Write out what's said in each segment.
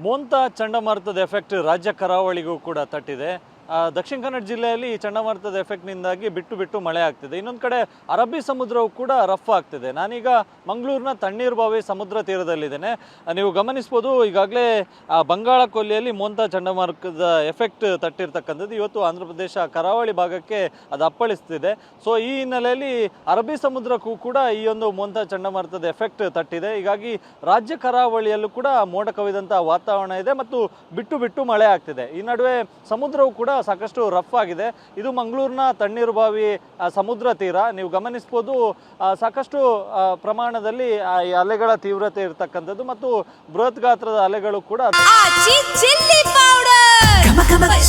ಮೋಂತಾ ಚಂಡಮಾರುತದ ಎಫೆಕ್ಟ್ ರಾಜ್ಯ ಕರಾವಳಿಗೂ ಕೂಡ ತಟ್ಟಿದೆ. ದಕ್ಷಿಣ ಕನ್ನಡ ಜಿಲ್ಲೆಯಲ್ಲಿ ಈ ಚಂಡಮಾರುತದ ಎಫೆಕ್ಟ್ನಿಂದಾಗಿ ಬಿಟ್ಟು ಬಿಟ್ಟು ಮಳೆ ಆಗ್ತಿದೆ. ಇನ್ನೊಂದು ಕಡೆ ಅರಬ್ಬಿ ಸಮುದ್ರವು ಕೂಡ ರಫ್ ಆಗ್ತಿದೆ. ನಾನೀಗ ಮಂಗಳೂರಿನ ತಣ್ಣೀರ್ಬಾವಿ ಸಮುದ್ರ ತೀರದಲ್ಲಿದ್ದೇನೆ. ನೀವು ಗಮನಿಸ್ಬೋದು, ಈಗಾಗಲೇ ಬಂಗಾಳ ಕೊಲ್ಲಿಯಲ್ಲಿ ಮೋಂತಾ ಚಂಡಮಾರುತದ ಎಫೆಕ್ಟ್ ತಟ್ಟಿರ್ತಕ್ಕಂಥದ್ದು. ಇವತ್ತು ಆಂಧ್ರ ಪ್ರದೇಶ ಕರಾವಳಿ ಭಾಗಕ್ಕೆ ಅದು ಅಪ್ಪಳಿಸ್ತಿದೆ. ಸೊ ಈ ಹಿನ್ನೆಲೆಯಲ್ಲಿ ಅರಬ್ಬಿ ಸಮುದ್ರಕ್ಕೂ ಕೂಡ ಈ ಒಂದು ಮೋಂತಾ ಚಂಡಮಾರುತದ ಎಫೆಕ್ಟ್ ತಟ್ಟಿದೆ. ಹೀಗಾಗಿ ರಾಜ್ಯ ಕರಾವಳಿಯಲ್ಲೂ ಕೂಡ ಮೋಡ ಕವಿದಂಥ ವಾತಾವರಣ ಇದೆ ಮತ್ತು ಬಿಟ್ಟು ಬಿಟ್ಟು ಮಳೆ ಆಗ್ತಿದೆ. ಈ ನಡುವೆ ಸಮುದ್ರವು ಕೂಡ ಸಾಕಷ್ಟು ರಫ್ ಆಗಿದೆ. ಇದು ಮಂಗಳೂರಿನ ತಣ್ಣೀರುಬಾವಿ ಸಮುದ್ರ ತೀರ. ನೀವು ಗಮನಿಸಬಹುದು, ಸಾಕಷ್ಟು ಪ್ರಮಾಣದಲ್ಲಿ ಅಲೆಗಳ ತೀವ್ರತೆ ಇರತಕ್ಕಂಥದ್ದು ಮತ್ತು ಬೃಹತ್ ಗಾತ್ರದ ಅಲೆಗಳು ಕೂಡ.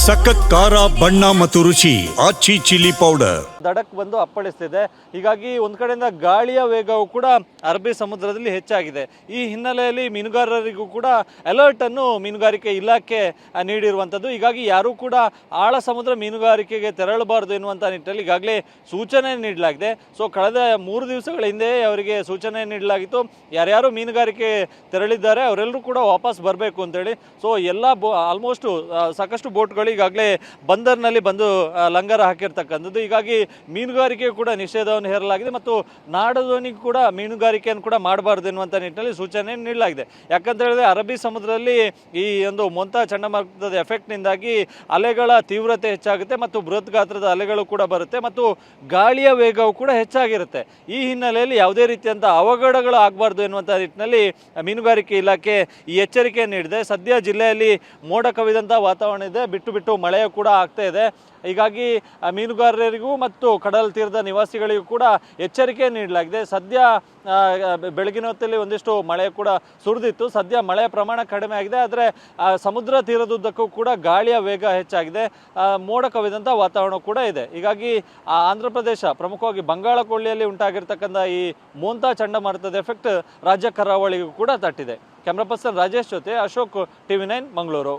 ಸಖತ್ ಖಾರ, ಬಣ್ಣ ಮತ್ತು ರುಚಿ ಆಚಿ ಚಿಲ್ಲಿ ಪೌಡರ್ ದಡಕ್ ಬಂದು ಅಪ್ಪಳಿಸ್ತಿದೆ. ಹೀಗಾಗಿ ಒಂದ್ ಕಡೆಯಿಂದ ಗಾಳಿಯ ವೇಗವು ಕೂಡ ಅರಬ್ಬಿ ಸಮುದ್ರದಲ್ಲಿ ಹೆಚ್ಚಾಗಿದೆ. ಈ ಹಿನ್ನೆಲೆಯಲ್ಲಿ ಮೀನುಗಾರರಿಗೂ ಕೂಡ ಅಲರ್ಟ್ ಅನ್ನು ಮೀನುಗಾರಿಕೆ ಇಲಾಖೆ ನೀಡಿರುವಂಥದ್ದು. ಹೀಗಾಗಿ ಯಾರೂ ಕೂಡ ಆಳ ಸಮುದ್ರ ಮೀನುಗಾರಿಕೆಗೆ ತೆರಳಬಾರದು ಎನ್ನುವಂಥ ನಿಟ್ಟಿನಲ್ಲಿ ಈಗಾಗಲೇ ಸೂಚನೆ ನೀಡಲಾಗಿದೆ. ಸೊ ಕಳೆದ 3 ದಿವಸಗಳ ಹಿಂದೆ ಅವರಿಗೆ ಸೂಚನೆ ನೀಡಲಾಗಿತ್ತು, ಯಾರ್ಯಾರು ಮೀನುಗಾರಿಕೆ ತೆರಳಿದ್ದಾರೆ ಅವರೆಲ್ಲರೂ ಕೂಡ ವಾಪಸ್ ಬರಬೇಕು ಅಂತೇಳಿ. ಸೊ ಎಲ್ಲ ಆಲ್ಮೋಸ್ಟ್ ಸಾಕಷ್ಟು ಬೋಟ್ಗಳು ಈಗಾಗಲೇ ಬಂದರ್ನಲ್ಲಿ ಬಂದು ಲಂಗರ ಹಾಕಿರ್ತಕ್ಕಂಥದ್ದು. ಹೀಗಾಗಿ ಮೀನುಗಾರಿಕೆ ಕೂಡ ನಿಷೇಧವನ್ನು ಹೇರಲಾಗಿದೆ ಮತ್ತು ನಾಡದೋಣಿಗೆ ಕೂಡ ಮೀನುಗಾರಿಕೆಯನ್ನು ಕೂಡ ಮಾಡಬಾರ್ದು ಎನ್ನುವಂಥ ನಿಟ್ಟಿನಲ್ಲಿ ಸೂಚನೆ ನೀಡಲಾಗಿದೆ. ಯಾಕಂತ ಹೇಳಿದ್ರೆ ಅರಬ್ಬಿ ಸಮುದ್ರದಲ್ಲಿ ಈ ಒಂದು ಮೋಂತಾ ಚಂಡಮಾರುತದ ಎಫೆಕ್ಟ್ನಿಂದಾಗಿ ಅಲೆಗಳ ತೀವ್ರತೆ ಹೆಚ್ಚಾಗುತ್ತೆ ಮತ್ತು ಬೃಹತ್ ಗಾತ್ರದ ಅಲೆಗಳು ಕೂಡ ಬರುತ್ತೆ ಮತ್ತು ಗಾಳಿಯ ವೇಗವು ಕೂಡ ಹೆಚ್ಚಾಗಿರುತ್ತೆ. ಈ ಹಿನ್ನೆಲೆಯಲ್ಲಿ ಯಾವುದೇ ರೀತಿಯಂಥ ಅವಘಡಗಳು ಆಗಬಾರ್ದು ಎನ್ನುವಂಥ ನಿಟ್ಟಿನಲ್ಲಿ ಮೀನುಗಾರಿಕೆ ಇಲಾಖೆ ಈ ಎಚ್ಚರಿಕೆಯನ್ನು ನೀಡಿದೆ. ಸದ್ಯ ಜಿಲ್ಲೆಯಲ್ಲಿ ಮೋಡ ಕವಿದಂಥ ವಾತಾವರಣ ಇದೆ, ಬಿಟ್ಟು ಬಿಟ್ಟು ಮಳೆಯೂ ಕೂಡ ಆಗ್ತಾ ಇದೆ. ಹೀಗಾಗಿ ಮೀನುಗಾರರಿಗೂ ಮತ್ತು ಕಡಲ ತೀರದ ನಿವಾಸಿಗಳಿಗೂ ಕೂಡ ಎಚ್ಚರಿಕೆ ನೀಡಲಾಗಿದೆ. ಸದ್ಯ ಬೆಳಗಿನ ಹೊತ್ತಲ್ಲಿ ಒಂದಿಷ್ಟು ಮಳೆ ಕೂಡ ಸುರಿದಿತ್ತು. ಸದ್ಯ ಮಳೆಯ ಪ್ರಮಾಣ ಕಡಿಮೆ ಆಗಿದೆ, ಆದರೆ ಸಮುದ್ರ ತೀರದುದ್ದಕ್ಕೂ ಕೂಡ ಗಾಳಿಯ ವೇಗ ಹೆಚ್ಚಾಗಿದೆ, ಮೋಡ ಕವಿದಂಥ ವಾತಾವರಣ ಕೂಡ ಇದೆ. ಹೀಗಾಗಿ ಆಂಧ್ರ ಪ್ರದೇಶ, ಪ್ರಮುಖವಾಗಿ ಬಂಗಾಳ ಕೊಲ್ಲಿಯಲ್ಲಿ ಉಂಟಾಗಿರ್ತಕ್ಕಂಥ ಈ ಮೋಂತಾ ಚಂಡಮಾರುತದ ಎಫೆಕ್ಟ್ ರಾಜ್ಯ ಕರಾವಳಿಗೂ ಕೂಡ ತಟ್ಟಿದೆ. ಕ್ಯಾಮ್ರಾ ಪರ್ಸನ್ ರಾಜೇಶ್ ಜೊತೆ ಅಶೋಕ್, TV9 ಮಂಗಳೂರು.